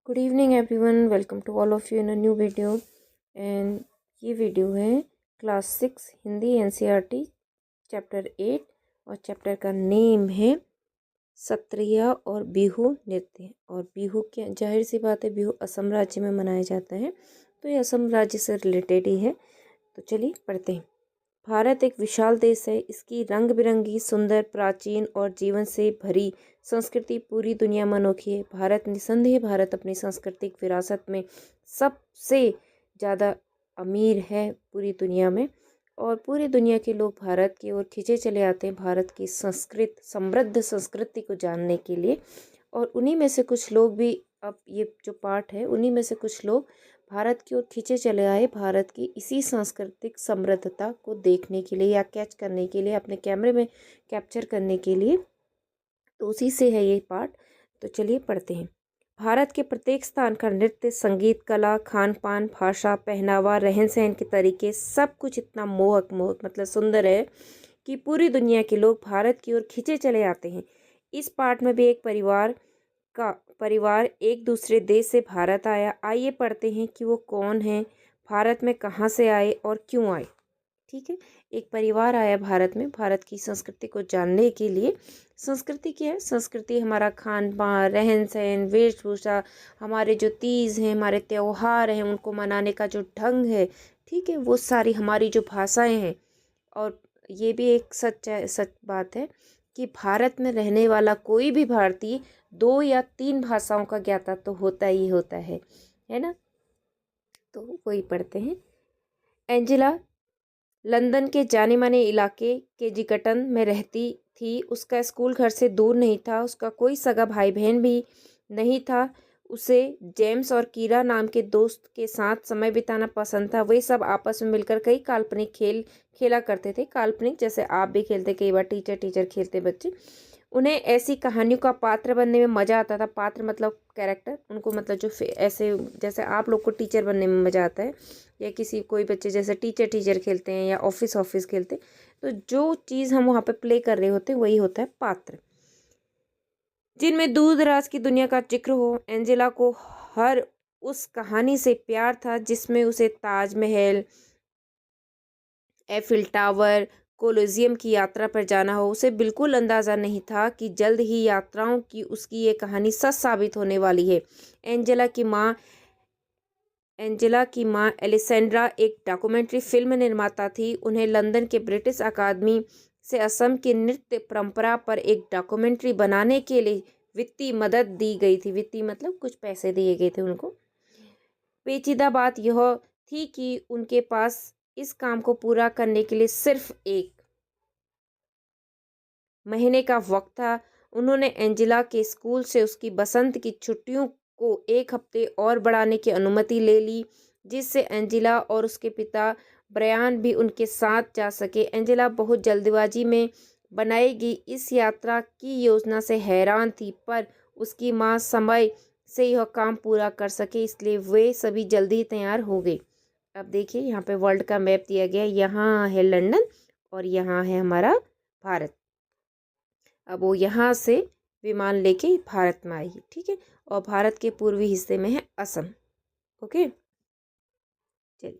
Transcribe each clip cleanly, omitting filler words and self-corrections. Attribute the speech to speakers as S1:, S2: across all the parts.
S1: Good evening everyone, welcome to all of you in a new video. And ये video है class 6 Hindi NCERT chapter 8 और chapter का name है सत्रिय और बिहू नृत्य। और बिहू के जाहिर सी बात है, बिहू असम राज्य में मनाया जाता है, तो ये असम राज्य से रिलेटेड ही है। तो चलिए पढ़ते हैं। भारत एक विशाल देश है। इसकी रंग बिरंगी, सुंदर, प्राचीन और जीवन से भरी संस्कृति पूरी दुनिया में अनोखी है। भारत निसंदेह भारत अपनी सांस्कृतिक विरासत में सबसे ज़्यादा अमीर है पूरी दुनिया में। और पूरी दुनिया के लोग भारत की ओर खींचे चले आते हैं भारत की समृद्ध संस्कृति को जानने के लिए। और उन्हीं में से कुछ लोग भी, अब ये जो पार्ट है उन्हीं में से कुछ लोग भारत की ओर खींचे चले आए भारत की इसी सांस्कृतिक समृद्धता को देखने के लिए या कैच करने के लिए, अपने कैमरे में कैप्चर करने के लिए। तो उसी से है ये पार्ट। तो चलिए पढ़ते हैं। भारत के प्रत्येक स्थान का नृत्य, संगीत, कला, खान पान, भाषा, पहनावा, रहन सहन के तरीके, सब कुछ इतना मोहक मोहक मतलब सुंदर है कि पूरी दुनिया के लोग भारत की ओर खींचे चले आते हैं। इस पार्ट में भी एक परिवार एक दूसरे देश से भारत आया। आइए पढ़ते हैं कि वो कौन है, भारत में कहाँ से आए और क्यों आए। ठीक है, एक परिवार आया भारत में भारत की संस्कृति को जानने के लिए। संस्कृति क्या है? संस्कृति हमारा खान पान, रहन सहन, वेशभूषा, हमारे जो तीज हैं, हमारे त्योहार हैं, उनको मनाने का जो ढंग है, ठीक है, वो सारी हमारी जो भाषाएं हैं। और ये भी एक सच बात है कि भारत में रहने वाला कोई भी भारतीय 2 या 3 भाषाओं का ज्ञाता तो होता ही होता है ना। तो वही पढ़ते हैं। एंजेला लंदन के जाने माने इलाके के जिकटन में रहती थी। उसका स्कूल घर से दूर नहीं था। उसका कोई सगा भाई बहन भी नहीं था। उसे जेम्स और कीरा नाम के दोस्त के साथ समय बिताना पसंद था। वे सब आपस में मिलकर कई काल्पनिक खेल खेला करते थे। काल्पनिक जैसे आप भी खेलते, कई बार टीचर टीचर खेलते बच्चे। उन्हें ऐसी कहानियों का पात्र बनने में मज़ा आता था। पात्र मतलब कैरेक्टर, उनको मतलब जो ऐसे जैसे आप लोग को टीचर बनने में मज़ा आता है, या किसी कोई बच्चे जैसे टीचर टीचर खेलते हैं या ऑफिस ऑफिस खेलते हैं, तो जो चीज़ हम वहाँ पे प्ले कर रहे होते हैं वही होता है पात्र, जिनमें दूर दराज की दुनिया का जिक्र हो। एंजेला को हर उस कहानी से प्यार था जिसमें उसे ताजमहल, एफिल टावर, कोलोजियम की यात्रा पर जाना हो। उसे बिल्कुल अंदाज़ा नहीं था कि जल्द ही यात्राओं की उसकी ये कहानी सच साबित होने वाली है। एंजेला की माँ एलिसेंड्रा एक डॉक्यूमेंट्री फिल्म निर्माता थी। उन्हें लंदन के ब्रिटिश अकादमी से असम की नृत्य परंपरा पर एक डॉक्यूमेंट्री बनाने के लिए वित्तीय मदद दी गई थी। वित्तीय मतलब कुछ पैसे दिए गए थे उनको। पेचीदा बात यह थी कि उनके पास इस काम को पूरा करने के लिए सिर्फ 1 महीने का वक्त था। उन्होंने एंजेला के स्कूल से उसकी बसंत की छुट्टियों को 1 हफ्ते और बढ़ाने की अनुमति ले ली, जिससे एंजेला और उसके पिता ब्रायन भी उनके साथ जा सके। एंजेला बहुत जल्दबाजी में बनाई गई इस यात्रा की योजना से हैरान थी, पर उसकी माँ समय से यह काम पूरा कर सके, इसलिए वे सभी जल्दी ही तैयार हो गए। अब देखिए यहाँ पे वर्ल्ड का मैप दिया गया है। यहाँ है लंदन और यहाँ है हमारा भारत। अब वो यहाँ से विमान लेके भारत में आई, ठीक है। और भारत के पूर्वी हिस्से में है असम। ओके, चलिए।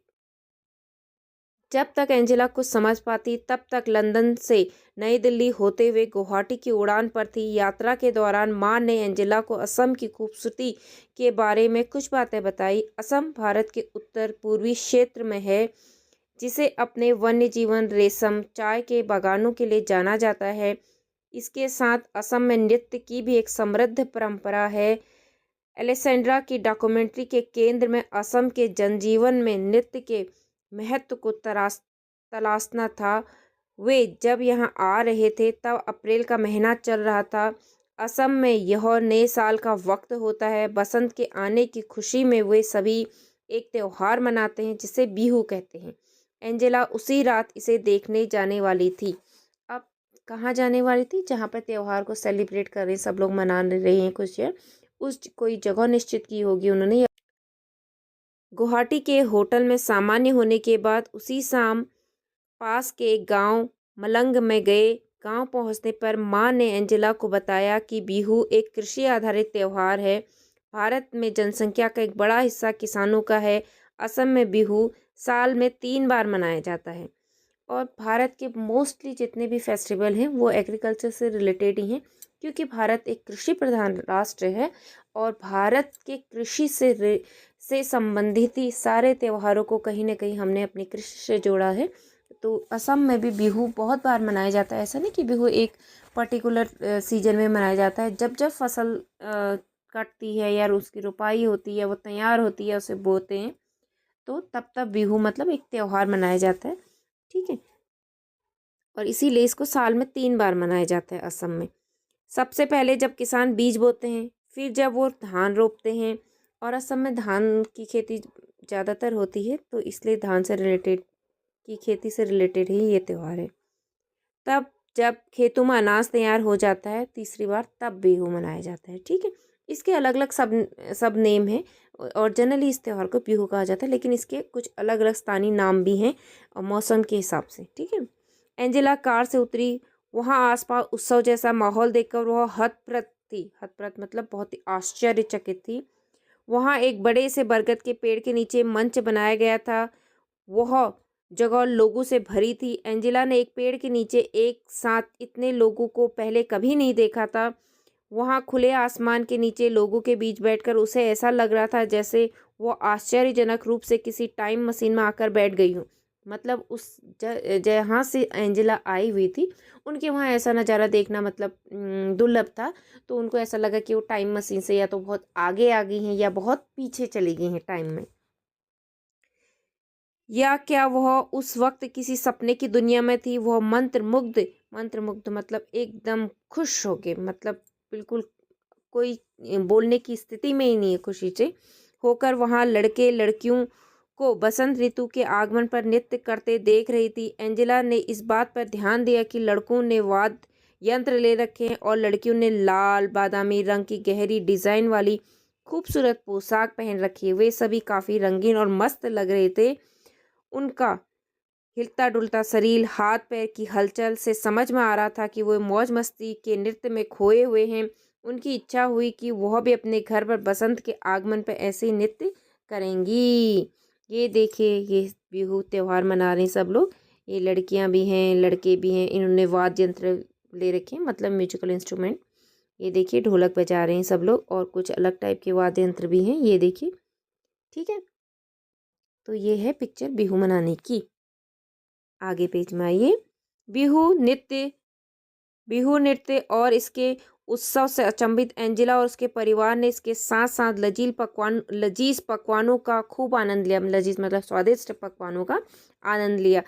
S1: जब तक एंजेला कुछ समझ पाती तब तक लंदन से नई दिल्ली होते हुए गुवाहाटी की उड़ान पर थी। यात्रा के दौरान माँ ने एंजेला को असम की खूबसूरती के बारे में कुछ बातें बताई। असम भारत के उत्तर पूर्वी क्षेत्र में है, जिसे अपने वन्य जीवन, रेशम, चाय के बागानों के लिए जाना जाता है। इसके साथ असम में नृत्य की भी एक समृद्ध परंपरा है। एलेसेंड्रा की डॉक्यूमेंट्री के केंद्र में असम के जनजीवन में नृत्य के महत्व को तलाशना था। वे जब यहाँ आ रहे थे तब अप्रैल का महीना चल रहा था। असम में यह नए साल का वक्त होता है। बसंत के आने की खुशी में वे सभी एक त्यौहार मनाते हैं जिसे बिहू कहते हैं। एंजेला उसी रात इसे देखने जाने वाली थी। अब कहाँ जाने वाली थी? जहाँ पर त्यौहार को सेलिब्रेट कर रहे हैं, सब लोग मना रहे हैं खुशियाँ, उस कोई जगह निश्चित की होगी उन्होंने। गुवाहाटी के होटल में सामान्य होने के बाद उसी शाम पास के एक गांव मलंग में गए। गांव पहुंचने पर मां ने एंजेला को बताया कि बिहू एक कृषि आधारित त्यौहार है। भारत में जनसंख्या का एक बड़ा हिस्सा किसानों का है। असम में बिहू साल में 3 बार मनाया जाता है और भारत के मोस्टली जितने भी फेस्टिवल हैं वो एग्रीकल्चर से रिलेटेड ही हैं, क्योंकि भारत एक कृषि प्रधान राष्ट्र है और भारत के कृषि से संबंधित ही सारे त्योहारों को कहीं ना कहीं हमने अपनी कृषि से जोड़ा है। तो असम में भी बिहू बहुत बार मनाया जाता है। ऐसा नहीं कि बिहू एक पर्टिकुलर सीजन में मनाया जाता है। जब जब फसल कटती है या उसकी रोपाई होती है, वो तैयार होती है, उसे बोते हैं, तो तब तब बिहू मतलब एक त्यौहार मनाया जाता है। ठीक है, और इसीलिए इसको साल में 3 बार मनाया जाता है असम में। सबसे पहले जब किसान बीज बोते हैं, फिर जब वो धान रोपते हैं, और असम में धान की खेती ज़्यादातर होती है, तो इसलिए धान से रिलेटेड की खेती से रिलेटेड ही ये त्यौहार है। तब जब खेतों में अनाज तैयार हो जाता है तीसरी बार, तब बिहू मनाया जाता है। ठीक है, इसके अलग अलग सब नेम हैं और जनरली इस त्यौहार को बिहू कहा जाता है, लेकिन इसके कुछ अलग अलग स्थानीय नाम भी हैं और मौसम के हिसाब से। ठीक है, एंजेला कार से उतरी, वहाँ आसपास उत्सव जैसा माहौल देखकर वह हतप्रत थी। हतप्रत मतलब बहुत ही आश्चर्यचकित थी। वहाँ एक बड़े से बरगद के पेड़ के नीचे मंच बनाया गया था। वह जगह लोगों से भरी थी। एंजेला ने एक पेड़ के नीचे एक साथ इतने लोगों को पहले कभी नहीं देखा था। वहाँ खुले आसमान के नीचे लोगों के बीच बैठकर उसे ऐसा लग रहा था जैसे वो आश्चर्यजनक रूप से किसी टाइम मशीन में आकर बैठ गई हूँ। मतलब उस जहाँ से एंजेला आई हुई थी, उनके वहाँ ऐसा नज़ारा देखना मतलब दुर्लभ था। तो उनको ऐसा लगा कि वो टाइम मशीन से या तो बहुत आगे आ गई हैं या बहुत पीछे चली गई हैं टाइम में, या क्या वह उस वक्त किसी सपने की दुनिया में थी। वह मंत्रमुग्ध मतलब एकदम खुश हो गए, मतलब बिल्कुल कोई बोलने की स्थिति में ही नहीं है, खुशी से होकर वहाँ लड़के लड़कियों को बसंत ऋतु के आगमन पर नृत्य करते देख रही थी। एंजेला ने इस बात पर ध्यान दिया कि लड़कों ने वाद्य यंत्र ले रखे हैं और लड़कियों ने लाल बादामी रंग की गहरी डिजाइन वाली खूबसूरत पोशाक पहन रखी है। वे सभी काफी रंगीन और मस्त लग रहे थे। उनका हिलता डुलता शरीर, हाथ पैर की हलचल से समझ में आ रहा था कि वो मौज मस्ती के नृत्य में खोए हुए हैं। उनकी इच्छा हुई कि वह भी अपने घर पर बसंत के आगमन पर ऐसे ही नृत्य करेंगी। ये देखिए, ये बिहू त्यौहार मना रहे हैं सब लोग। ये लड़कियां भी हैं, लड़के भी हैं। इन्होंने वाद्य यंत्र ले रखे हैं, मतलब म्यूजिकल इंस्ट्रूमेंट। ये देखिए ढोलक बजा रहे हैं सब लोग, और कुछ अलग टाइप के वाद्य यंत्र भी हैं, ये देखिए। ठीक है, तो ये है पिक्चर बिहू मनाने की। आगे पेज में आइए। बिहू नृत्य और इसके उत्सव से अचंभित एंजेला और उसके परिवार ने इसके साथ साथ लजीज पकवानों का खूब आनंद लिया। लजीज मतलब स्वादिष्ट पकवानों का आनंद लिया।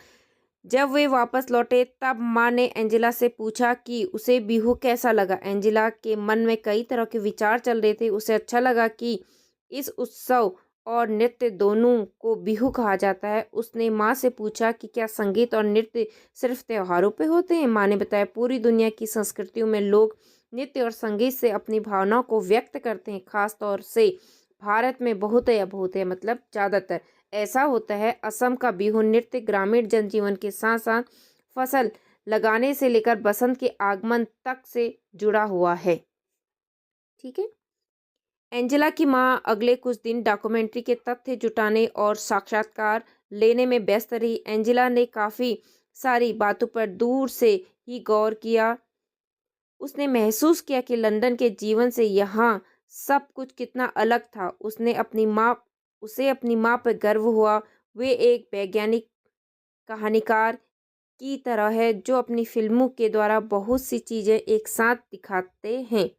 S1: जब वे वापस लौटे तब माँ ने एंजेला से पूछा कि उसे बिहू कैसा लगा। एंजेला के मन में कई तरह के विचार चल रहे थे। उसे अच्छा लगा कि इस उत्सव और नृत्य दोनों को बिहू कहा जाता है। उसने माँ से पूछा कि क्या संगीत और नृत्य सिर्फ त्योहारों पे होते हैं। माँ ने बताया पूरी दुनिया की संस्कृतियों में लोग नृत्य और संगीत से अपनी भावनाओं को व्यक्त करते हैं। खास तौर से भारत में बहुत है मतलब ज़्यादातर ऐसा होता है। असम का बिहू नृत्य ग्रामीण जनजीवन के साथ साथ फसल लगाने से लेकर बसंत के आगमन तक से जुड़ा हुआ है। ठीक है, एंजेला की मां अगले कुछ दिन डॉक्यूमेंट्री के तथ्य जुटाने और साक्षात्कार लेने में व्यस्त रही। एंजेला ने काफ़ी सारी बातों पर दूर से ही गौर किया। उसने महसूस किया कि लंदन के जीवन से यहाँ सब कुछ कितना अलग था। उसे अपनी माँ पर गर्व हुआ। वे एक वैज्ञानिक कहानीकार की तरह है जो अपनी फिल्मों के द्वारा बहुत सी चीज़ें एक साथ दिखाते हैं।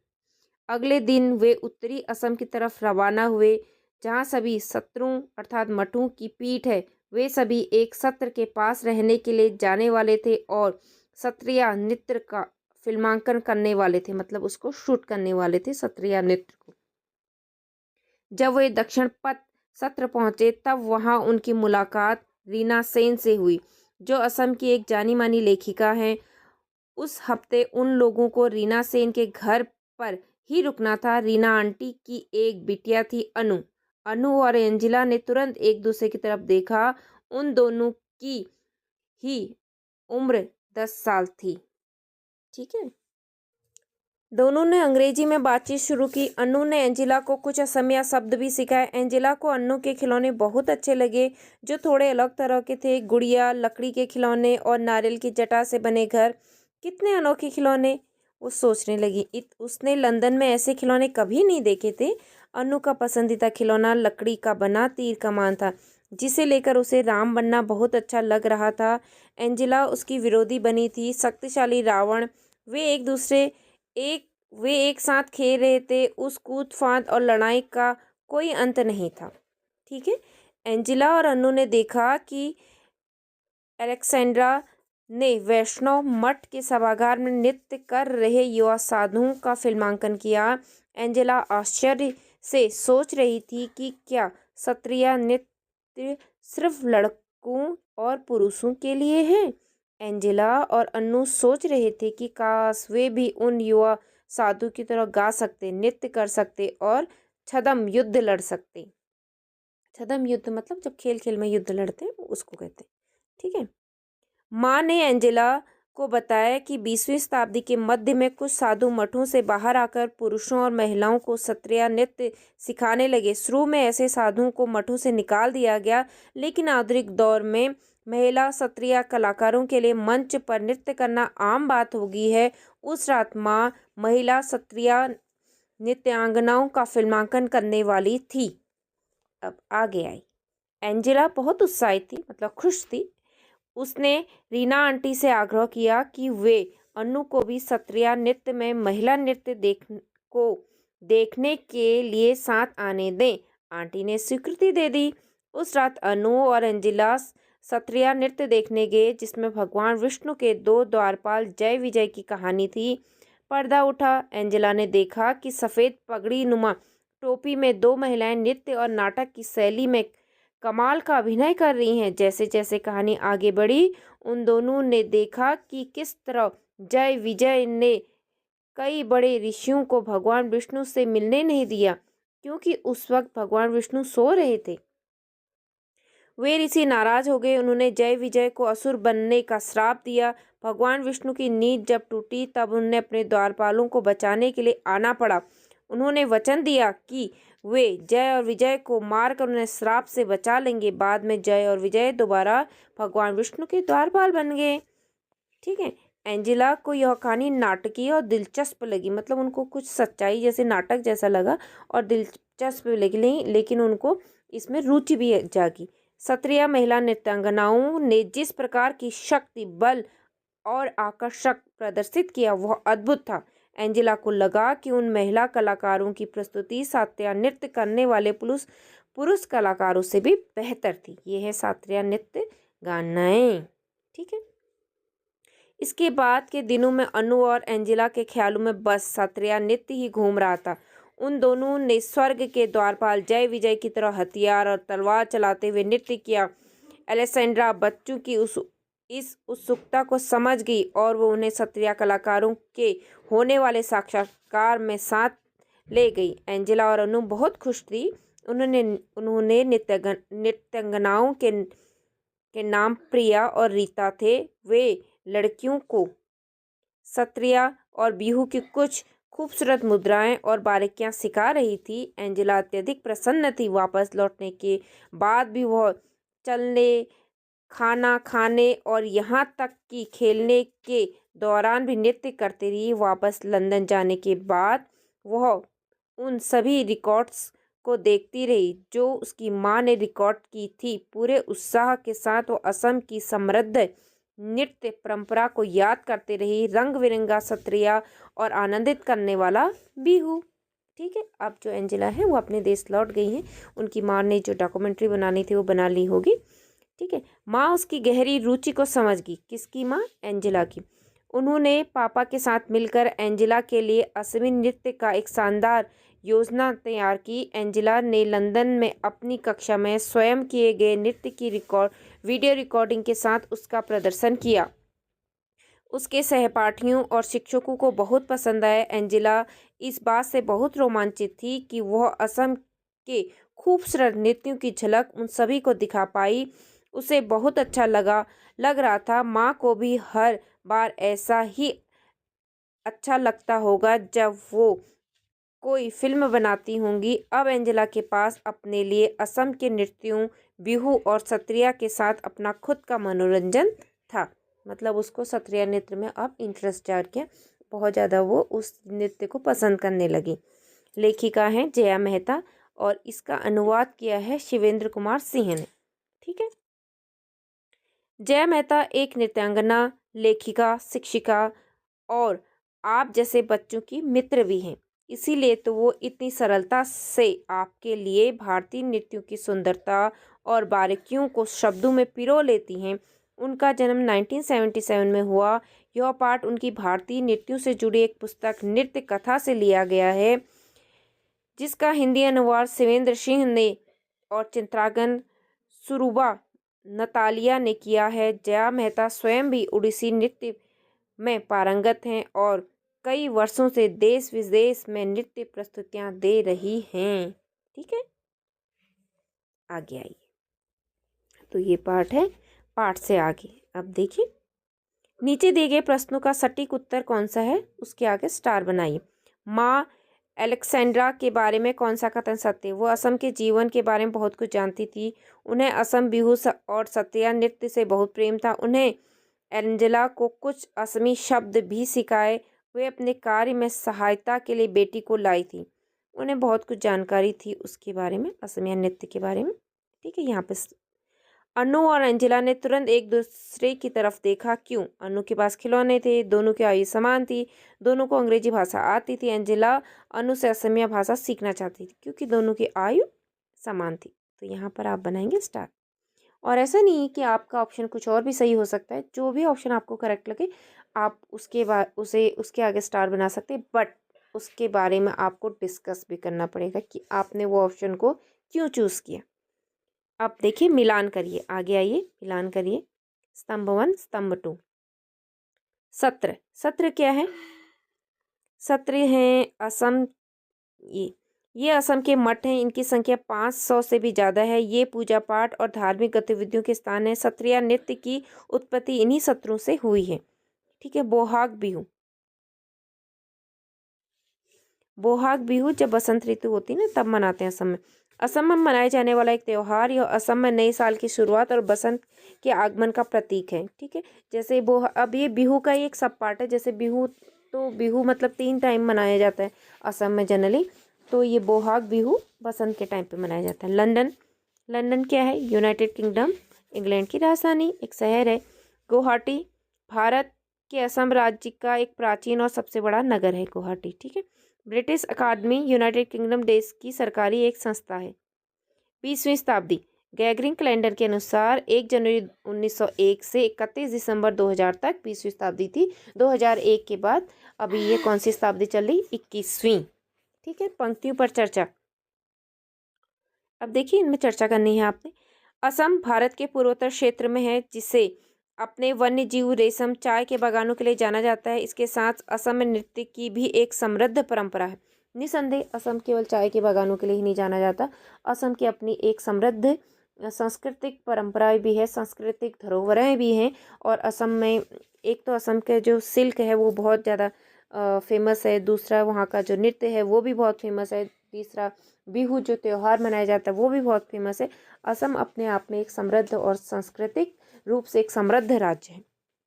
S1: अगले दिन वे उत्तरी असम की तरफ रवाना हुए, जहाँ सभी सत्रों अर्थात मठों की पीठ है। वे सभी एक सत्र के पास रहने के लिए जाने वाले थे और सत्रिय नृत्य का फिल्मांकन करने वाले थे, मतलब उसको शूट करने वाले थे सत्रिय नृत्य को। जब वे दक्षिण पथ सत्र पहुंचे तब वहां उनकी मुलाकात रीना सेन से हुई, जो असम की एक जानी मानी लेखिका हैं। उस हफ्ते उन लोगों को रीना सेन के घर पर ही रुकना था। रीना आंटी की एक बिटिया थी, अनु। अनु और एंजिला ने तुरंत एक दूसरे की तरफ देखा। उन दोनों की ही उम्र 10 साल थी। ठीक है, दोनों ने अंग्रेजी में बातचीत शुरू की। अन्नू ने एंजिला को कुछ असमिया शब्द भी सिखाए। एंजिला को अन्नू के खिलौने बहुत अच्छे लगे, जो थोड़े अलग तरह के थे। गुड़िया, लकड़ी के खिलौने और नारियल की जटा से बने घर, कितने अनोखे खिलौने, वो सोचने लगी। उसने लंदन में ऐसे खिलौने कभी नहीं देखे थे। अन्नू का पसंदीदा खिलौना लकड़ी का बना तीर कमान था, जिसे लेकर उसे राम बनना बहुत अच्छा लग रहा था। एंजिला उसकी विरोधी बनी थी, शक्तिशाली रावण। वे एक साथ खेल रहे थे। उस कूद फांद और लड़ाई का कोई अंत नहीं था। ठीक है। एंजिला और अन्नू ने देखा कि अलेक्सेंड्रा ने वैष्णव मठ के सभागार में नृत्य कर रहे युवा साधुओं का फिल्मांकन किया। एंजेला आश्चर्य से सोच रही थी कि क्या क्षत्रिय नृत्य सिर्फ लड़कों और पुरुषों के लिए है। एंजेला और अन्नू सोच रहे थे कि काश वे भी उन युवा साधु की तरह गा सकते, नृत्य कर सकते और छद्म युद्ध लड़ सकते। छद्म युद्ध मतलब जब खेल खेल में युद्ध लड़ते हैं उसको कहते हैं। ठीक है। माँ ने एंजेला को बताया कि 20वीं शताब्दी के मध्य में कुछ साधु मठों से बाहर आकर पुरुषों और महिलाओं को क्षत्रिय नृत्य सिखाने लगे। शुरू में ऐसे साधुओं को मठों से निकाल दिया गया, लेकिन आधुनिक दौर में महिला क्षत्रिय कलाकारों के लिए मंच पर नृत्य करना आम बात हो गई है। उस रात माँ महिला क्षत्रिय नृत्यांगनाओं का फिल्मांकन करने वाली थी। अब आगे आई। एंजेला बहुत उत्साहित थी, मतलब खुश थी। उसने रीना आंटी से आग्रह किया कि वे अन्नू को भी क्षत्रिय नृत्य में महिला नृत्य देखने के लिए साथ आने दें। आंटी ने स्वीकृति दे दी। उस रात अन्नू और एंजिला क्षत्रिय नृत्य देखने गए, जिसमें भगवान विष्णु के 2 द्वारपाल जय विजय की कहानी थी। पर्दा उठा। एंजिला ने देखा कि सफ़ेद पगड़ी नुमा टोपी में 2 महिलाएं नृत्य और नाटक की शैली में कमाल का अभिनय कर रही हैं। जैसे जैसे कहानी आगे बढ़ी, उन दोनों ने देखा कि किस तरह जय विजय ने कई बड़े ऋषियों को भगवान विष्णु से मिलने नहीं दिया, क्योंकि उस वक्त भगवान विष्णु सो रहे थे। वे ऋषि नाराज हो गए। उन्होंने जय विजय को असुर बनने का श्राप दिया। भगवान विष्णु की नींद जब टूटी, तब उन्हें अपने द्वारपालों को बचाने के लिए आना पड़ा। उन्होंने वचन दिया कि वे जय और विजय को मारकर उन्हें श्राप से बचा लेंगे। बाद में जय और विजय दोबारा भगवान विष्णु के द्वारपाल बन गए। ठीक है। एंजिला को यह कहानी नाटकीय और दिलचस्प लगी, मतलब उनको कुछ सच्चाई जैसे नाटक जैसा लगा और दिलचस्प लगी, लेकिन उनको इसमें रुचि भी जागी। क्षत्रिय महिला नृत्यांगनाओं ने जिस प्रकार की शक्ति, बल और आकर्षक प्रदर्शित किया, वह अद्भुत था। एंजिला को लगा कि उन महिला कलाकारों की प्रस्तुति शास्त्रीय नृत्य करने वाले पुरुष कलाकारों से भी बेहतर थी। ये है शास्त्रीय नृत्य गानाएं। ठीक है। इसके बाद के दिनों में अन्नू और एंजिला के ख्यालों में बस शास्त्रीय नृत्य ही घूम रहा था। उन दोनों ने स्वर्ग के द्वारपाल जय विजय की तरह हथियार और तलवार चलाते हुए नृत्य किया। एलेसेंड्रा बच्चों की इस उत्सुकता को समझ गई और वो उन्हें क्षत्रिय कलाकारों के होने वाले साक्षात्कार में साथ ले गई। एंजिला और अनु बहुत खुश थी। उन्होंने नृत्यांगनाओं के नाम प्रिया और रीता थे। वे लड़कियों को क्षत्रिय और बिहू की कुछ खूबसूरत मुद्राएं और बारीकियां सिखा रही थी। एंजिला अत्यधिक प्रसन्न थी। वापस लौटने के बाद भी वह चलने, खाना खाने और यहाँ तक कि खेलने के दौरान भी नृत्य करती रही। वापस लंदन जाने के बाद वह उन सभी रिकॉर्ड्स को देखती रही जो उसकी माँ ने रिकॉर्ड की थी। पूरे उत्साह के साथ वो असम की समृद्ध नृत्य परंपरा को याद करते रही। रंग बिरंगा क्षत्रिय और आनंदित करने वाला बिहू। ठीक है। अब जो एंजिला है वो अपने देश लौट गई हैं। उनकी माँ ने जो डॉक्यूमेंट्री बनानी थी वो बना ली होगी। ठीक है। माँ उसकी गहरी रुचि को समझ गई। किसकी माँ? एंजिला की। उन्होंने पापा के साथ मिलकर एंजिला के लिए असमी नृत्य का एक शानदार योजना तैयार की। एंजिला ने लंदन में अपनी कक्षा में स्वयं किए गए नृत्य की वीडियो रिकॉर्डिंग के साथ उसका प्रदर्शन किया। उसके सहपाठियों और शिक्षकों को बहुत पसंद आया। एंजिला इस बात से बहुत रोमांचित थी कि वह असम के खूबसूरत नृत्यों की झलक उन सभी को दिखा पाई। उसे बहुत अच्छा लग रहा था। माँ को भी हर बार ऐसा ही अच्छा लगता होगा जब वो कोई फिल्म बनाती होंगी। अब एंजेला के पास अपने लिए असम के नृत्यों, बिहू और सत्रिया के साथ अपना खुद का मनोरंजन था। मतलब उसको सत्रिया नृत्य में अब इंटरेस्ट जाग गया, बहुत ज़्यादा वो उस नृत्य को पसंद करने लगी। लेखिका हैं जया मेहता और इसका अनुवाद किया है शिवेंद्र कुमार सिंह ने। ठीक है। जया मेहता एक नृत्यांगना, लेखिका, शिक्षिका और आप जैसे बच्चों की मित्र भी हैं। इसीलिए तो वो इतनी सरलता से आपके लिए भारतीय नृत्यों की सुंदरता और बारीकियों को शब्दों में पिरो लेती हैं। उनका जन्म 1977 में हुआ। यह पाठ उनकी भारतीय नृत्यों से जुड़ी एक पुस्तक नृत्य कथा से लिया गया है, जिसका हिंदी अनुवाद शिवेंद्र सिंह ने और चित्रांगन सुरुबा नतालिया ने किया है। जया मेहता स्वयं भी ओडिसी नृत्य में पारंगत हैं और कई वर्षों से देश विदेश में नृत्य प्रस्तुतियां दे रही हैं। ठीक है, आगे आइए। तो ये पाठ है, पाठ से आगे अब देखिए, नीचे दिए गए प्रश्नों का सटीक उत्तर कौन सा है, उसके आगे स्टार बनाइए। माँ एलेक्सेंड्रा के बारे में कौन सा कथन सत्य है? वो असम के जीवन के बारे में बहुत कुछ जानती थी। उन्हें असम बिहू और सत्रिया नृत्य से बहुत प्रेम था। उन्हें एंजेला को कुछ असमी शब्द भी सिखाए। वे अपने कार्य में सहायता के लिए बेटी को लाई थी। उन्हें बहुत कुछ जानकारी थी उसके बारे में, असमिया नृत्य के बारे में। ठीक है, यहाँ पे अनु और एंजेला ने तुरंत एक दूसरे की तरफ देखा। क्यों? अनु के पास खिलौने थे, दोनों की आयु समान थी, दोनों को अंग्रेजी भाषा आती थी। एंजेला अनु से असमिया भाषा सीखना चाहती थी क्योंकि दोनों की आयु समान थी। तो यहाँ पर आप बनाएंगे स्टार। और ऐसा नहीं है कि आपका ऑप्शन कुछ और भी सही हो सकता है, जो भी ऑप्शन आपको करेक्ट लगे आप उसके बाद उसके आगे स्टार बना सकते हैं, बट उसके बारे में आपको डिस्कस भी करना पड़ेगा कि आपने वो ऑप्शन को क्यों चूज़ किया। अब देखिए, मिलान करिए, आगे आइए, मिलान करिए। स्तंभ 1, स्तंभ 2। सत्र, सत्र क्या है? सत्र हैं असम, ये असम के मठ हैं। इनकी संख्या 500 से भी ज़्यादा है। ये पूजा पाठ और धार्मिक गतिविधियों के स्थान है। सत्रिया नृत्य की उत्पत्ति इन्हीं सत्रों से हुई है। ठीक है। बोहाग बिहू, बोहाग बिहू जब बसंत ऋतु होती है ना तब मनाते हैं असम में। असम में मनाए जाने वाला एक त्यौहार, यह असम में नए साल की शुरुआत और बसंत के आगमन का प्रतीक है। ठीक है। जैसे अब ये बिहू का ही एक सब पार्ट है। जैसे बिहू, तो बिहू मतलब 3 टाइम मनाया जाता है असम में जनरली, तो ये बोहाग बिहू बसंत के टाइम पे मनाया जाता है। लंदन, लंदन क्या है? यूनाइटेड किंगडम, इंग्लैंड की राजधानी, एक शहर है। गुवाहाटी भारत के असम राज्य का एक प्राचीन और सबसे बड़ा नगर है गुवाहाटी। ठीक है। ब्रिटिश अकादमी, यूनाइटेड किंगडम देश की सरकारी एक संस्था है। 20वीं शताब्दी, ग्रेगोरियन कैलेंडर के अनुसार 1 जनवरी 1901 से 31 दिसंबर 2000 तक 20वीं शताब्दी थी। 2001 के बाद अभी ये कौन सी शताब्दी चल रही? 21वीं। ठीक है। पंक्तियों पर चर्चा, अब देखिए इनमें चर्चा करनी है आपने। असम भारत के पूर्वोत्तर क्षेत्र में है, जिसे अपने वन्य जीव, रेशम, चाय के बागानों के लिए जाना जाता है। इसके साथ असम में नृत्य की भी एक समृद्ध परंपरा है। निसंदेह असम केवल चाय के बागानों के लिए ही नहीं जाना जाता, असम की अपनी एक समृद्ध सांस्कृतिक परंपराएं भी है, सांस्कृतिक धरोहरें भी हैं। और असम में एक तो असम के जो सिल्क है वो बहुत ज़्यादा फेमस है। दूसरा, वहाँ का जो नृत्य है वो भी बहुत फेमस है। तीसरा, बिहू जो त्यौहार मनाया जाता है वो भी बहुत फेमस है। असम अपने आप में एक समृद्ध और सांस्कृतिक रूप से एक समृद्ध राज्य है।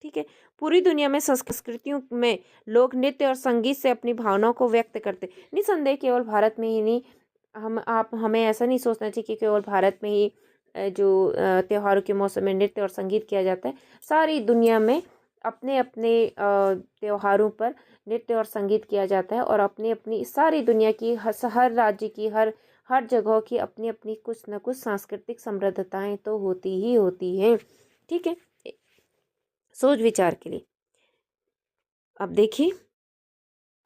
S1: ठीक है। पूरी दुनिया में संस्कृतियों में लोग नृत्य और संगीत से अपनी भावनाओं को व्यक्त करते। निसंदेह केवल भारत में ही नहीं, हमें ऐसा नहीं सोचना चाहिए कि केवल भारत में ही जो त्योहारों के मौसम में नृत्य और संगीत किया जाता है। सारी दुनिया में अपने अपने त्योहारों पर नृत्य और संगीत किया जाता है। और अपनी अपनी सारी दुनिया की हर राज्य की हर जगह की अपनी अपनी कुछ न कुछ सांस्कृतिक समृद्धताएं तो होती ही होती हैं। ठीक है। सोच विचार के लिए अब देखिए,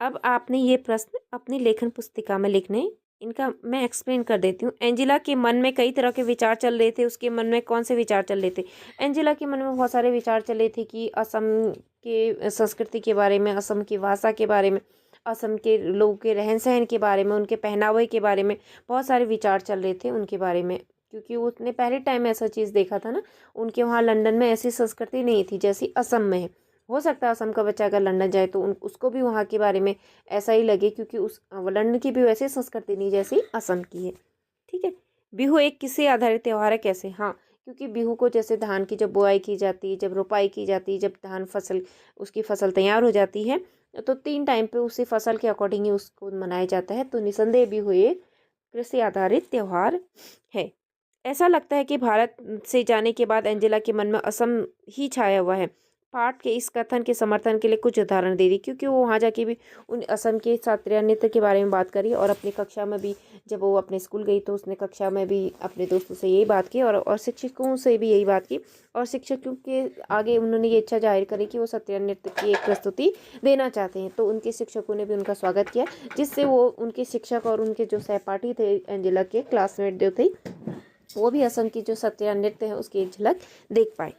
S1: अब आपने ये प्रश्न अपनी लेखन पुस्तिका में लिखने, इनका मैं एक्सप्लेन कर देती हूँ। एंजेला के मन में कई तरह के विचार चल रहे थे। उसके मन में कौन से विचार चल रहे थे? एंजेला के मन में बहुत सारे विचार चल रहे थे कि असम के संस्कृति के बारे में, असम की भाषा के बारे में, असम के लोगों के रहन सहन के बारे में, उनके पहनावे के बारे में बहुत सारे विचार चल रहे थे उनके बारे में। क्योंकि उसने पहले टाइम ऐसा चीज़ देखा था ना, उनके वहाँ लंदन में ऐसी संस्कृति नहीं थी जैसी असम में है। हो सकता है असम का बच्चा अगर लंदन जाए तो उसको भी वहाँ के बारे में ऐसा ही लगे, क्योंकि उस लंदन की भी वैसे संस्कृति नहीं जैसी असम की है। ठीक है। बिहू एक किसी आधारित त्यौहार है, कैसे? हाँ, क्योंकि बिहू को जैसे धान की जब बुआई की जाती है, जब रोपाई की जाती है, जब धान फसल उसकी फसल तैयार हो जाती है, तो 3 टाइम पे उसी फसल के अकॉर्डिंग ही उसको मनाया जाता है। तो निसंदेह बिहू एक कृषि आधारित त्यौहार है। ऐसा लगता है कि भारत से जाने के बाद एंजेला के मन में असम ही छाया हुआ है। पाठ के इस कथन के समर्थन के लिए कुछ उदाहरण दे दी, क्योंकि वो वहाँ जाके भी उन असम के शास्त्रीय नृत्य के बारे में बात करी, और अपनी कक्षा में भी जब वो अपने स्कूल गई तो उसने कक्षा में भी अपने दोस्तों से यही बात की, और शिक्षकों से भी यही बात की, और शिक्षकों के आगे उन्होंने ये इच्छा जाहिर करी कि वो शास्त्रीय नृत्य की एक प्रस्तुति देना चाहते हैं। तो उनके शिक्षकों ने भी उनका स्वागत किया, जिससे वो उनके शिक्षक और उनके जो सहपाठी थे एंजेला के क्लासमेट जो थे, वो भी असम की जो शास्त्रीय नृत्य है उसकी एक झलक देख पाए।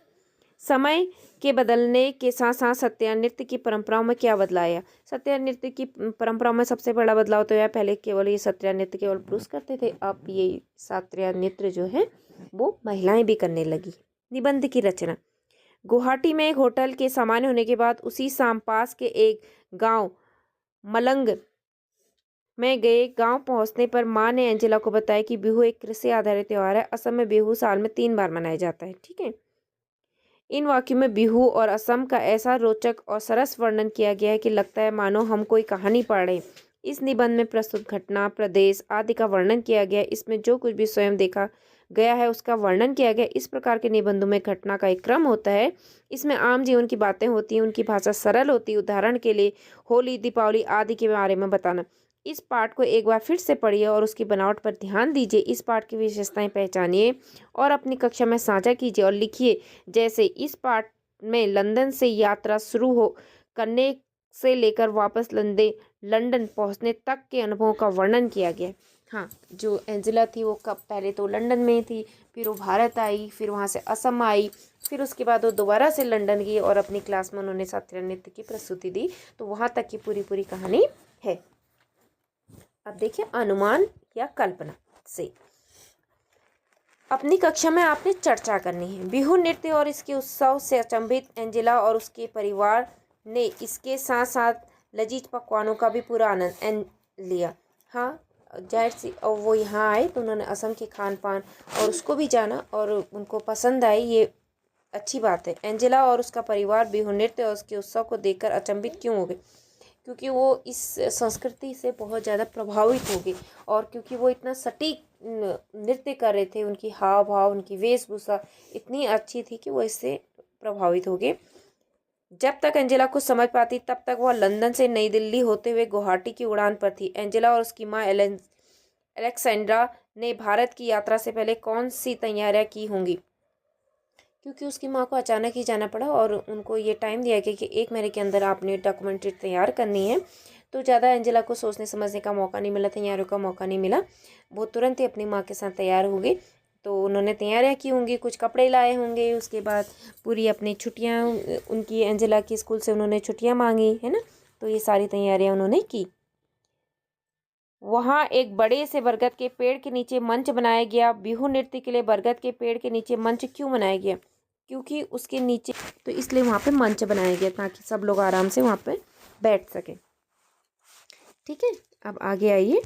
S1: समय के बदलने के साथ साथ शास्त्रीय नृत्य की परंपराओं में क्या बदलाव आया? शास्त्रीय नृत्य की परंपराओं में सबसे बड़ा बदलाव तो यह, पहले केवल ये शास्त्रीय नृत्य केवल पुरुष करते थे, अब ये शास्त्रीय नृत्य जो है वो महिलाएं भी करने लगी। निबंध की रचना। गुवाहाटी में एक होटल के सामान्य होने के बाद उसी शाम पास के एक गांव मलंग में गए। गांव पहुंचने पर माँ ने एंजेला को बताया कि बिहू एक कृषि आधारित त्योहार है। असम में बिहू साल में 3 बार मनाया जाता है। ठीक है। इन वाक्यों में बिहू और असम का ऐसा रोचक और सरस वर्णन किया गया है कि लगता है मानो हम कोई कहानी पढ़ रहे हैं। इस निबंध में प्रस्तुत घटना, प्रदेश आदि का वर्णन किया गया है। इसमें जो कुछ भी स्वयं देखा गया है उसका वर्णन किया गया। इस प्रकार के निबंधों में घटना का एक क्रम होता है। इसमें आम जीवन की बातें होती हैं, उनकी भाषा सरल होती है। उदाहरण के लिए होली, दीपावली आदि के बारे में बताना। इस पाठ को एक बार फिर से पढ़िए और उसकी बनावट पर ध्यान दीजिए। इस पाठ की विशेषताएं पहचानिए और अपनी कक्षा में साझा कीजिए और लिखिए। जैसे इस पाठ में लंदन से यात्रा शुरू हो करने से लेकर वापस लंदन पहुंचने तक के अनुभवों का वर्णन किया गया। हाँ, जो एंजेला थी वो कब, पहले तो लंदन में थी, फिर वो भारत आई, फिर वहाँ से असम आई, फिर उसके बाद वो दोबारा से लंदन गई और अपनी क्लास में उन्होंने शास्त्रीय नृत्य की प्रस्तुति दी। तो वहाँ तक की पूरी कहानी है। अब देखिए अनुमान या कल्पना से अपनी कक्षा में आपने चर्चा करनी है। बिहू नृत्य और इसके उत्सव से अचंभित एंजेला और उसके परिवार ने इसके साथ साथ लजीज पकवानों का भी पूरा आनंद लिया। हाँ, जाहिर सी और वो यहाँ आए तो उन्होंने असम के खान पान और उसको भी जाना और उनको पसंद आई, ये अच्छी बात है। एंजेला और उसका परिवार बिहू नृत्य और उसके उत्सव को देखकर अचंभित क्यों हो गए? क्योंकि वो इस संस्कृति से बहुत ज़्यादा प्रभावित हो गए, और क्योंकि वो इतना सटीक नृत्य कर रहे थे, उनकी हाव भाव, उनकी वेशभूषा इतनी अच्छी थी कि वो इससे प्रभावित हो गए। जब तक एंजेला कुछ समझ पाती तब तक वह लंदन से नई दिल्ली होते हुए गुवाहाटी की उड़ान पर थी। एंजेला और उसकी माँ एलेक्सेंड्रा ने भारत की यात्रा से पहले कौन सी तैयारियां की होंगी? क्योंकि उसकी माँ को अचानक ही जाना पड़ा और उनको ये टाइम दिया गया कि 1 महीने के अंदर आपने डॉक्यूमेंट्री तैयार करनी है। तो ज़्यादा एंजेला को सोचने समझने का मौका नहीं मिला, तैयारियों का मौका नहीं मिला। वो तुरंत ही अपनी माँ के साथ तैयार हो गई। तो उन्होंने तैयारियाँ की होंगी, कुछ कपड़े लाए होंगे, उसके बाद पूरी अपनी छुट्टियाँ, उनकी एंजेला की स्कूल से उन्होंने छुट्टियाँ मांगी, है ना। तो ये सारी तैयारियाँ उन्होंने की। वहाँ एक बड़े से बरगद के पेड़ के नीचे मंच बनाया गया। बिहू नृत्य के लिए बरगद के पेड़ के नीचे मंच क्यों बनाया गया? क्योंकि उसके नीचे, तो इसलिए वहाँ पे मंच बनाया गया ताकि सब लोग आराम से वहाँ पे बैठ सकें। ठीक है, अब आगे आइए।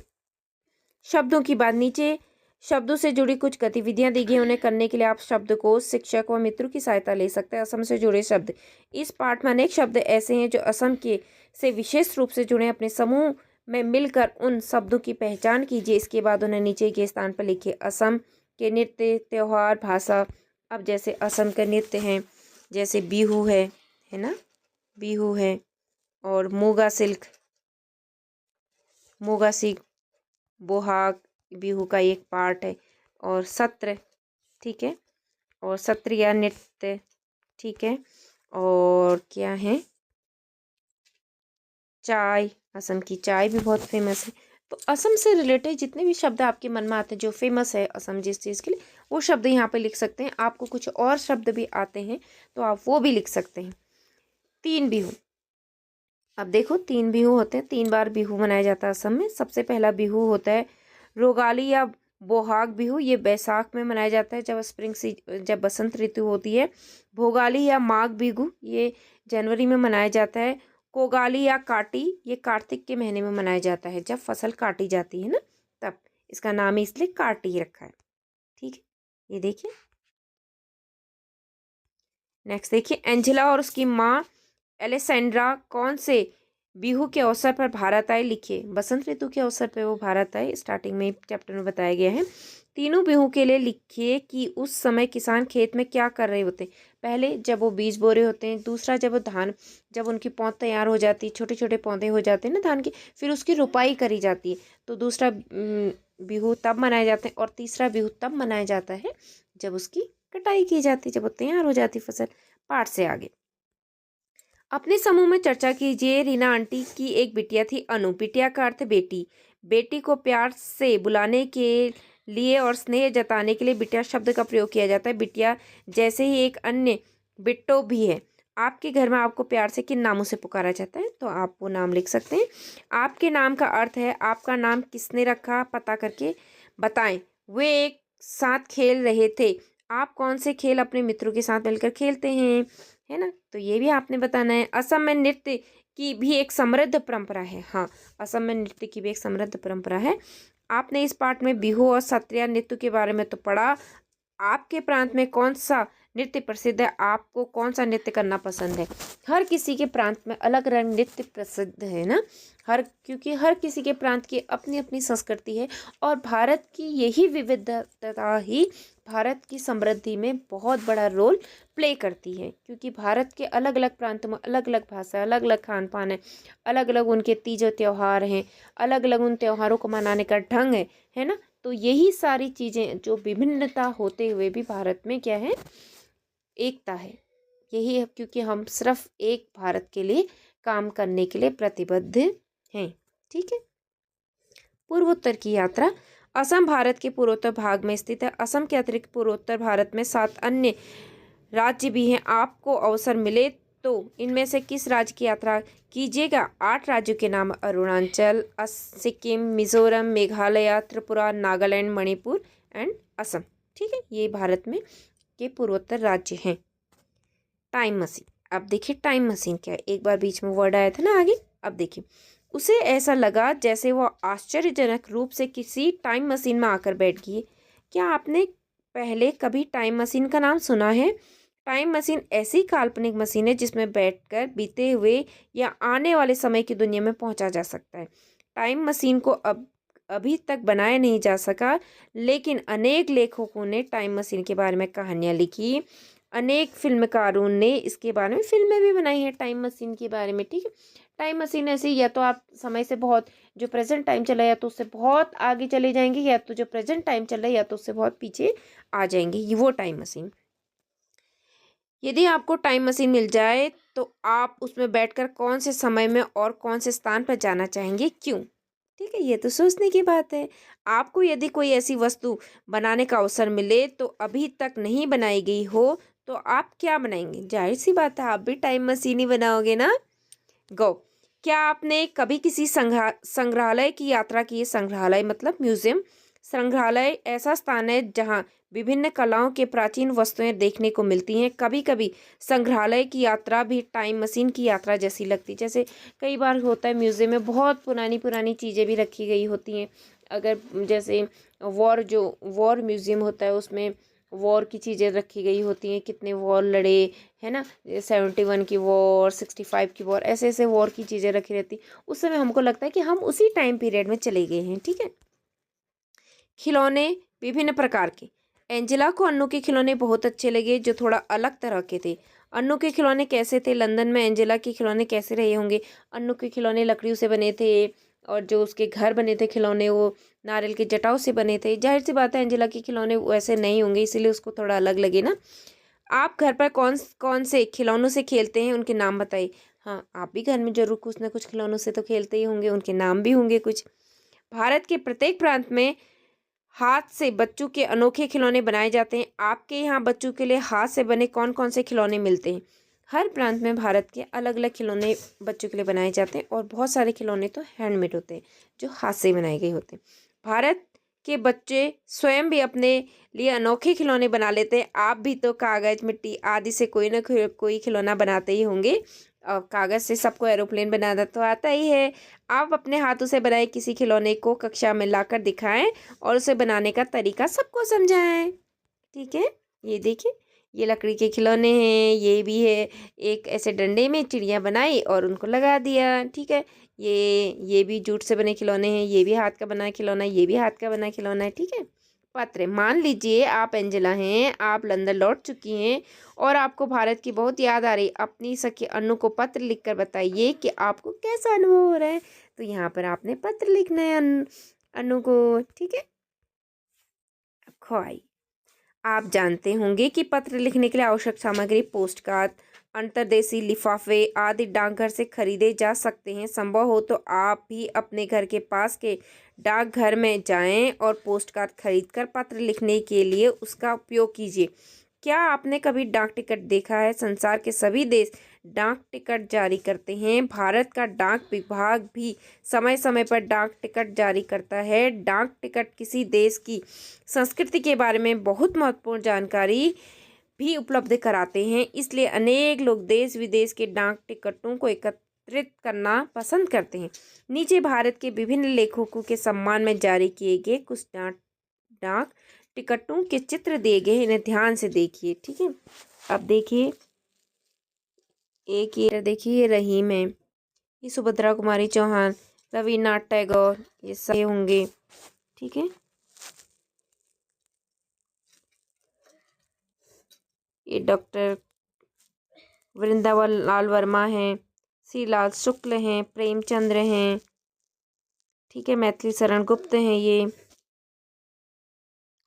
S1: शब्दों की बात। नीचे शब्दों से जुड़ी कुछ गतिविधियां दी गई, उन्हें करने के लिए आप शब्दकोश, शिक्षक व मित्रों की सहायता ले सकते हैं। असम से जुड़े शब्द। इस पाठ में अनेक शब्द ऐसे हैं जो असम के से विशेष रूप से जुड़े। अपने समूह में मिलकर उन शब्दों की पहचान कीजिए। इसके बाद उन्हें नीचे के स्थान पर लिखिए। असम के नृत्य, त्योहार, भाषा। अब जैसे असम के नृत्य हैं, जैसे बिहू है ना, बिहू है, और मोगा सिल्क, बोहाग बिहू का एक पार्ट है, और सत्र, ठीक है, और सत्रिया नृत्य, ठीक है, और क्या है, चाय, असम की चाय भी बहुत फेमस है। तो असम से रिलेटेड जितने भी शब्द आपके मन में आते हैं जो फेमस है असम जिस चीज़ के लिए, वो शब्द यहाँ पे लिख सकते हैं। आपको कुछ और शब्द भी आते हैं तो आप वो भी लिख सकते हैं। 3 बिहू। अब देखो 3 बिहू होते हैं, 3 बार बिहू मनाया जाता है असम में। सबसे पहला बिहू होता है रोगाली या बोहाग बिहू। ये बैसाख में मनाया जाता है जब बसंत ऋतु होती है। भोगाली या माघ बिहू, ये जनवरी में मनाया जाता है। कोगाली या काटी, ये कार्तिक के महीने में मनाया जाता है, जब फसल काटी जाती है ना, तब इसका नाम इसलिए काटी रखा है। ठीक है, ये देखिए। नेक्स्ट देखिए, एंजेला और उसकी माँ एलेसेंड्रा कौन से बिहू के अवसर पर भारत आए, लिखिए। बसंत ऋतु के अवसर पर वो भारत आए, स्टार्टिंग में चैप्टर में बताया गया है। तीनों बिहू के लिए लिखिए कि उस समय किसान खेत में क्या कर रहे होते हैं। पहले जब वो बीज बो रहे होते हैं, दूसरा जब वो धान, जब उनकी पौध तैयार हो जाती है, छोटे छोटे पौधे हो जाते हैं ना धान के, फिर उसकी रुपाई करी जाती है। तो दूसरा बिहू तब मनाया जाता है, और तीसरा बिहू तब मनाया जाता है जब उसकी कटाई की जाती है, जब वो तैयार हो जाती फसल। पाठ से आगे अपने समूह में चर्चा कीजिए। रीना आंटी की एक बिटिया थी अनु। बिटिया का अर्थ बेटी। बेटी को प्यार से बुलाने के लिए और स्नेह जताने के लिए बिटिया शब्द का प्रयोग किया जाता है। बिटिया जैसे ही एक अन्य बिट्टो भी है। आपके घर में आपको प्यार से किन नामों से पुकारा जाता है, तो आप वो नाम लिख सकते हैं। आपके नाम का अर्थ है आपका नाम किसने रखा, पता करके बताएं। वे एक साथ खेल रहे थे। आप कौन से खेल अपने मित्रों के साथ मिलकर खेलते हैं, है ना, तो ये भी आपने बताना है। असम में नृत्य की भी एक समृद्ध परंपरा है। हाँ, असम में नृत्य की भी एक समृद्ध परंपरा है। आपने इस पाठ में बिहू और सत्रिया नृत्य के बारे में तो पढ़ा। आपके प्रांत में कौन सा नृत्य प्रसिद्ध है, आपको कौन सा नृत्य करना पसंद है। हर किसी के प्रांत में अलग अलग नृत्य प्रसिद्ध है ना, क्योंकि हर किसी के प्रांत की अपनी अपनी संस्कृति है, और भारत की यही विविधता ही भारत की समृद्धि में बहुत बड़ा रोल प्ले करती है। क्योंकि भारत के अलग अलग प्रांतों में अलग अलग भाषा, अलग अलग खान पान है, अलग अलग उनके तीज त्योहार हैं, अलग अलग उन त्योहारों को मनाने का ढंग है ना। तो यही सारी चीज़ें जो विभिन्नता होते हुए भी भारत में क्या है, एकता है। यही है, क्योंकि हम सिर्फ एक भारत के लिए काम करने के लिए प्रतिबद्ध हैं। ठीक है। पूर्वोत्तर की यात्रा। असम भारत के पूर्वोत्तर भाग में स्थित है। असम के अतिरिक्त पूर्वोत्तर भारत में 7 अन्य राज्य भी हैं। आपको अवसर मिले तो इनमें से किस राज्य की यात्रा कीजिएगा। 8 राज्यों के नाम अरुणाचल, सिक्किम, मिजोरम, मेघालय, त्रिपुरा, नागालैंड, मणिपुर एंड असम। ठीक है, ये भारत में के पूर्वोत्तर राज्य हैं। Time machine. अब देखिए टाइम मशीन क्या है। एक बार बीच में वर्ड आया था ना आगे, अब देखिए। उसे ऐसा लगा जैसे वो आश्चर्यजनक रूप से किसी टाइम मशीन में आकर बैठ गई। क्या आपने पहले कभी टाइम मशीन का नाम सुना है। टाइम मशीन ऐसी काल्पनिक मशीन है जिसमें बैठकर बीते हुए या आने वाले समय की दुनिया में पहुंचा जा सकता है। टाइम मशीन को अभी तक बनाया नहीं जा सका, लेकिन अनेक लेखकों ने टाइम मशीन के बारे में कहानियाँ लिखी। अनेक फिल्मकारों ने इसके बारे में फिल्में भी बनाई हैं टाइम मशीन के बारे में। ठीक है, टाइम मशीन ऐसी, या तो आप समय से बहुत, जो प्रेजेंट टाइम चला है या तो उससे बहुत आगे चले जाएंगे, या तो जो प्रेजेंट टाइम चल रहा है या तो उससे बहुत पीछे आ जाएंगे, ये वो टाइम मशीन। यदि आपको टाइम मशीन मिल जाए तो आप उसमें बैठकर कौन से समय में और कौन से स्थान पर जाना चाहेंगे, क्यों। ठीक है, ये तो सोचने की बात है। आपको यदि कोई ऐसी वस्तु बनाने का अवसर मिले तो अभी तक नहीं बनाई गई हो, तो आप क्या बनाएंगे। जाहिर सी बात है, आप भी टाइम मशीन ही बनाओगे ना। गो। क्या आपने कभी किसी संग्रहालय की यात्रा की है। संग्रहालय मतलब म्यूजियम। संग्रहालय ऐसा स्थान है जहाँ विभिन्न कलाओं के प्राचीन वस्तुएं देखने को मिलती हैं। कभी कभी संग्रहालय की यात्रा भी टाइम मशीन की यात्रा जैसी लगती है। जैसे कई बार होता है म्यूजियम में बहुत पुरानी पुरानी चीज़ें भी रखी गई होती हैं। अगर जैसे वॉर म्यूजियम होता है, उसमें वॉर की चीज़ें रखी गई होती हैं, कितने वॉर लड़े, है ना, 71 की वॉर, 65 की वॉर, ऐसे ऐसे वॉर की चीज़ें रखी रहती। उस समय हमको लगता है कि हम उसी टाइम पीरियड में चले गए हैं। ठीक है। खिलौने विभिन्न प्रकार के। एंजेला को अन्नू के खिलौने बहुत अच्छे लगे, जो थोड़ा अलग तरह के थे। अन्नू के खिलौने कैसे थे। लंदन में एंजेला के खिलौने कैसे रहे होंगे। अन्नू के खिलौने लकड़ियों से बने थे, और जो उसके घर बने थे खिलौने, वो नारियल के जटाओं से बने थे। जाहिर सी बात है एंजेला के खिलौने वैसे नहीं होंगे, इसीलिए उसको थोड़ा अलग लगे ना। आप घर पर कौन कौन से खिलौनों से खेलते हैं, उनके नाम बताइए। हाँ, आप भी घर में जरूर कुछ ना कुछ खिलौनों से तो खेलते ही होंगे, उनके नाम भी होंगे कुछ। भारत के प्रत्येक प्रांत में हाथ से बच्चों के अनोखे खिलौने बनाए जाते हैं। आपके यहाँ बच्चों के लिए हाथ से बने कौन कौन से खिलौने मिलते हैं। हर प्रांत में भारत के अलग अलग खिलौने बच्चों के लिए बनाए जाते हैं, और बहुत सारे खिलौने तो हैंडमेड होते हैं, जो हाथ से बनाए गए होते हैं। भारत के बच्चे स्वयं भी अपने लिए अनोखे खिलौने बना लेते हैं। आप भी तो कागज, मिट्टी आदि से कोई ना कोई खिलौना बनाते ही होंगे। और कागज से सबको एरोप्लेन बनाना तो आता ही है। आप अपने हाथों से बनाए किसी खिलौने को कक्षा में लाकर दिखाएं और उसे बनाने का तरीका सबको समझाएं। ठीक है, ये देखिए, ये लकड़ी के खिलौने हैं, ये भी है। एक ऐसे डंडे में चिड़िया बनाई और उनको लगा दिया। ठीक है, ये भी जूट से बने खिलौने हैं, ये भी हाथ का बना खिलौना है, ये भी हाथ का बना खिलौना है। ठीक है, पत्र, मान लीजिए आप एंजेला हैं, आप लंदन लौट चुकी हैं और आपको भारत की बहुत याद आ रही। अपनी सखी अनु को पत्र लिखकर बताइए कि आपको कैसा अनुभव हो रहा है। तो यहाँ पर आपने पत्र लिखना है अनु को। ठीक है, खोई, आप जानते होंगे कि पत्र लिखने के लिए आवश्यक सामग्री पोस्ट कार्ड, अंतर्देशीय लिफाफे आदि डाकघर से खरीदे जा सकते हैं। संभव हो तो आप भी अपने घर के पास के डाकघर में जाएं और पोस्ट कार्ड खरीदकर पत्र लिखने के लिए उसका उपयोग कीजिए। क्या आपने कभी डाक टिकट देखा है? संसार के सभी देश डाक टिकट जारी करते हैं। भारत का डाक विभाग भी समय समय पर डाक टिकट जारी करता है। डाक टिकट किसी देश की संस्कृति के बारे में बहुत महत्वपूर्ण जानकारी भी उपलब्ध कराते हैं। इसलिए अनेक लोग देश विदेश के डाक टिकटों को एकत्रित करना पसंद करते हैं। नीचे भारत के विभिन्न लेखकों के सम्मान में जारी किए गए कुछ डाक टिकटों के चित्र दिए गए, इन्हें ध्यान से देखिए। ठीक है, अब देखिए, एक ये देखिए, ये रहीम है, ये सुभद्रा कुमारी चौहान, रविन्द्रनाथ टैगोर, ये सब होंगे। ठीक है, ये डॉक्टर वृंदावन लाल वर्मा हैं, श्री लाल शुक्ल हैं, प्रेमचंद्र हैं। ठीक है, मैथिली शरण गुप्त हैं ये,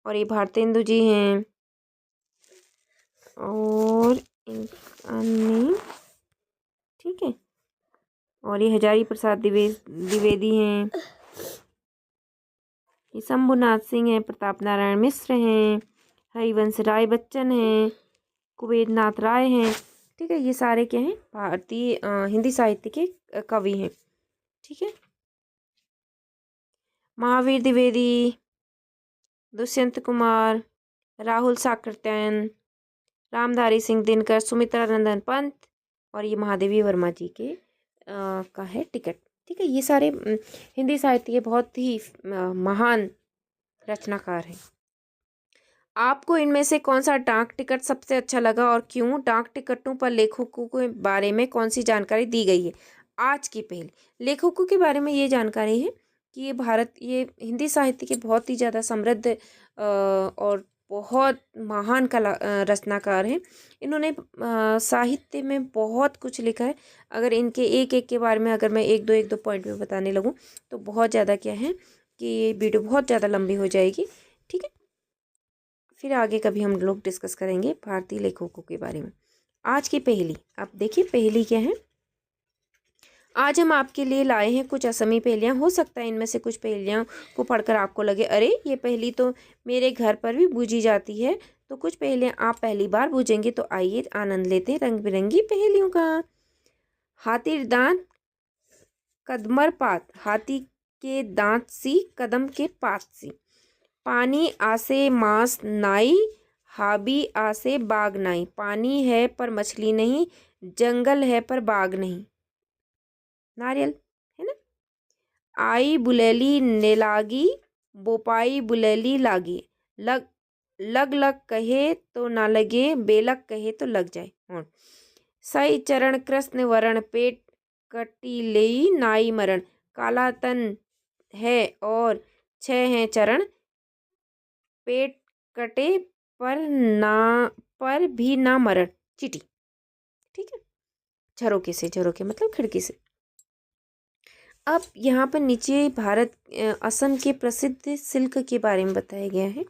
S1: और ये भारतेंदु जी हैं, और अन्य। ठीक है, और ये हजारी प्रसाद द्विवेदी हैं, ये शंभुनाथ सिंह हैं, प्रताप नारायण मिश्र हैं, हरिवंश राय बच्चन हैं, कुबेर नाथ राय हैं। ठीक है, ये सारे क्या हैं? भारतीय हिंदी साहित्य के कवि हैं। ठीक है, महावीर द्विवेदी, दुष्यंत कुमार, राहुल साकृत्यायन, रामधारी सिंह दिनकर, सुमित्रा नंदन पंत, और ये महादेवी वर्मा जी के का है टिकट। ठीक है, ये सारे हिंदी साहित्य के बहुत ही महान रचनाकार हैं। आपको इनमें से कौन सा डाक टिकट सबसे अच्छा लगा और क्यों? डाक टिकटों पर लेखकों के बारे में कौन सी जानकारी दी गई है? आज की पहली लेखकों के बारे में ये जानकारी है कि ये हिंदी साहित्य के बहुत ही ज़्यादा समृद्ध और बहुत महान रचनाकार हैं। इन्होंने साहित्य में बहुत कुछ लिखा है। अगर इनके एक एक के बारे में अगर मैं एक दो पॉइंट में बताने लगूँ तो बहुत ज़्यादा क्या है कि ये वीडियो बहुत ज़्यादा लंबी हो जाएगी। ठीक है, फिर आगे कभी हम लोग डिस्कस करेंगे भारतीय लेखकों के बारे में। आज की पहेली, आप देखिए पहेली क्या है। आज हम आपके लिए लाए हैं कुछ असमी पहेलियाँ। हो सकता है इनमें से कुछ पहेलियाँ को पढ़कर आपको लगे अरे ये पहेली तो मेरे घर पर भी बूझी जाती है। तो कुछ पहेलियाँ आप पहली बार बूझेंगे। तो आइए आनंद लेते हैं रंग बिरंगी पहेलियों का। हाथी दांत कदमर पात, हाथी के दांत सी कदम के पात सी, पानी आसे मांस नाई, हाबी आसे बाग नाई। पानी है पर मछली नहीं, जंगल है पर बाग नहीं। नारियल है ना। आई बुलेली ने लागी, बोपाई बुलेली लागी, लग लग लग कहे तो ना लगे, बेलक कहे तो लग जाए। और सई चरण कृष्ण वरण, पेट कटी लेई नाई मरण। काला तन है और 6 हैं चरण, पेट कटे पर भी ना मरण। चींटी। ठीक है, झरोके मतलब खिड़की से। अब यहाँ पर नीचे असम के प्रसिद्ध सिल्क के बारे में बताया गया है,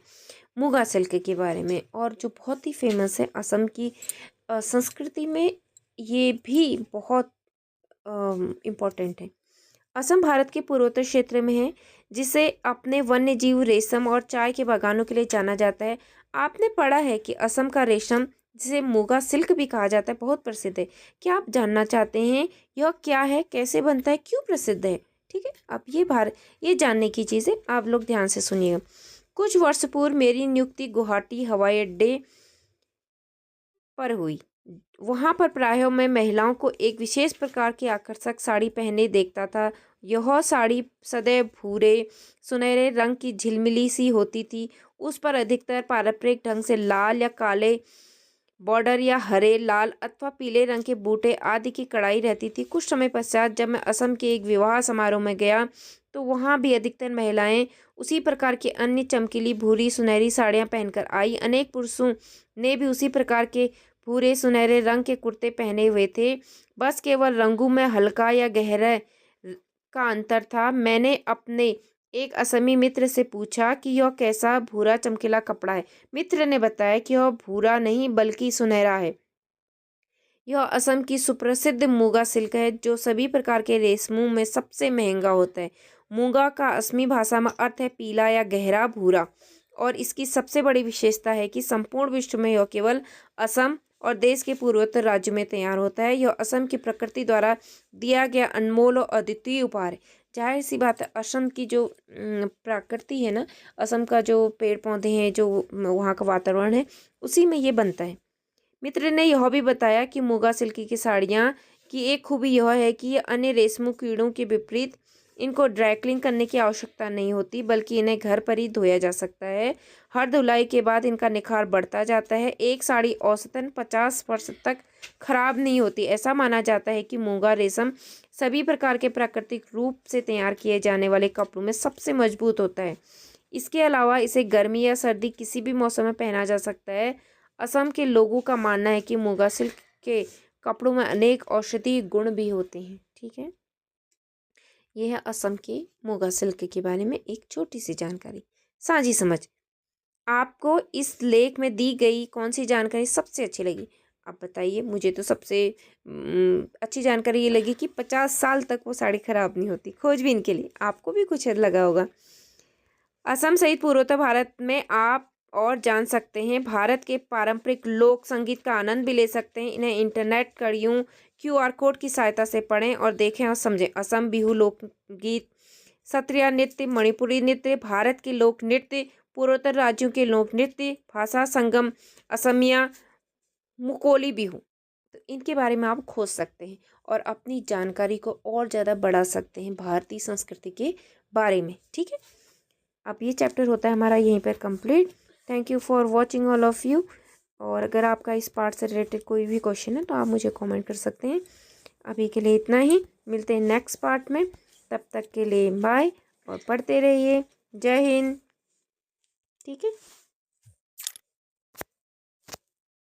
S1: मुगा सिल्क के बारे में, और जो बहुत ही फेमस है असम की संस्कृति में, ये भी बहुत इम्पोर्टेंट है। असम भारत के पूर्वोत्तर क्षेत्र में है, जिसे अपने वन्य जीव, रेशम और चाय के बागानों के लिए जाना जाता है। आपने पढ़ा है कि असम का रेशम, जिसे मुगा सिल्क भी कहा जाता है, बहुत प्रसिद्ध है। क्या आप जानना चाहते हैं यह क्या है, कैसे बनता है, क्यों प्रसिद्ध है? ठीक है। अब ये जानने की चीज़ें आप लोग ध्यान से सुनिएगा। कुछ वर्ष पूर्व मेरी नियुक्ति गुवाहाटी हवाई अड्डे पर हुई। वहाँ पर प्रायों में महिलाओं को एक विशेष प्रकार की आकर्षक साड़ी पहने देखता था। यह साड़ी सदैव भूरे सुनहरे रंग की झिलमिली सी होती थी। उस पर अधिकतर पारंपरिक ढंग से लाल या काले बॉर्डर या हरे, लाल अथवा पीले रंग के बूटे आदि की कढ़ाई रहती थी। कुछ समय पश्चात जब मैं असम के एक विवाह समारोह में गया तो वहाँ भी अधिकतर महिलाएं उसी प्रकार की अन्य चमकीली भूरी सुनहरी साड़ियाँ पहनकर आई। अनेक पुरुषों ने भी उसी प्रकार के भूरे सुनहरे रंग के कुर्ते पहने हुए थे। बस केवल रंगों में हल्का या गहरा का अंतर था। मैंने अपने एक असमी मित्र से पूछा कि यह कैसा भूरा चमकीला कपड़ा है। मित्र ने बताया कि यह भूरा नहीं बल्कि सुनहरा है। यह असम की सुप्रसिद्ध मूंगा सिल्क है जो सभी प्रकार के रेशमों में सबसे महंगा होता है। मूंगा का असमी भाषा में अर्थ है पीला या गहरा भूरा और इसकी सबसे बड़ी विशेषता है कि संपूर्ण विश्व में यह केवल असम और देश के पूर्वोत्तर राज्यों में तैयार होता है। यह असम की प्रकृति द्वारा दिया गया अनमोल और अद्वितीय उपहार है। जाहिर सी बात है, असम की जो प्रकृति है ना, असम का जो पेड़ पौधे हैं, जो वहाँ का वातावरण है, उसी में ये बनता है। मित्र ने यह भी बताया कि मूंगा सिल्क की साड़ियाँ की एक खूबी यह है कि ये अन्य रेशमी कीड़ों के विपरीत इनको ड्राई क्लीन करने की आवश्यकता नहीं होती, बल्कि इन्हें घर पर ही धोया जा सकता है। हर धुलाई के बाद इनका निखार बढ़ता जाता है। एक साड़ी औसतन 50 वर्ष तक खराब नहीं होती। ऐसा माना जाता है कि मूंगा रेशम सभी प्रकार के प्राकृतिक रूप से तैयार किए जाने वाले कपड़ों में सबसे मजबूत होता है। इसके अलावा इसे गर्मी या सर्दी किसी भी मौसम में पहना जा सकता है। असम के लोगों का मानना है कि मूंगा सिल्क के कपड़ों में अनेक औषधीय गुण भी होते हैं। ठीक है, यह है असम के मूंगा सिल्क के बारे में एक छोटी सी जानकारी। साझी समझ, आपको इस लेख में दी गई कौन सी जानकारी सबसे अच्छी लगी? आप बताइए। मुझे तो सबसे अच्छी जानकारी ये लगी कि 50 साल तक वो साड़ी खराब नहीं होती। खोजबीन के लिए आपको भी कुछ लगा होगा। असम सहित पूर्वोत्तर भारत में आप और जान सकते हैं। भारत के पारंपरिक लोक संगीत का आनंद भी ले सकते हैं। इन्हें इंटरनेट कड़ियों QR कोड की सहायता से पढ़ें और देखें और समझें। असम बिहू लोकगीत, सत्रिया नृत्य, मणिपुरी नृत्य, भारत के लोक नृत्य, पूर्वोत्तर राज्यों के लोक नृत्य, भाषा संगम, असमिया, मुकोली बिहू, तो इनके बारे में आप खोज सकते हैं और अपनी जानकारी को और ज़्यादा बढ़ा सकते हैं भारतीय संस्कृति के बारे में। ठीक है, अब ये चैप्टर होता है हमारा यहीं पर complete. Thank you for watching all of you. और अगर आपका इस पार्ट से रिलेटेड कोई भी क्वेश्चन है तो आप मुझे कमेंट कर सकते हैं। अभी के लिए इतना ही, मिलते हैं नेक्स्ट पार्ट में। तब तक के लिए बाय और पढ़ते रहिए। जय हिंद। ठीक है।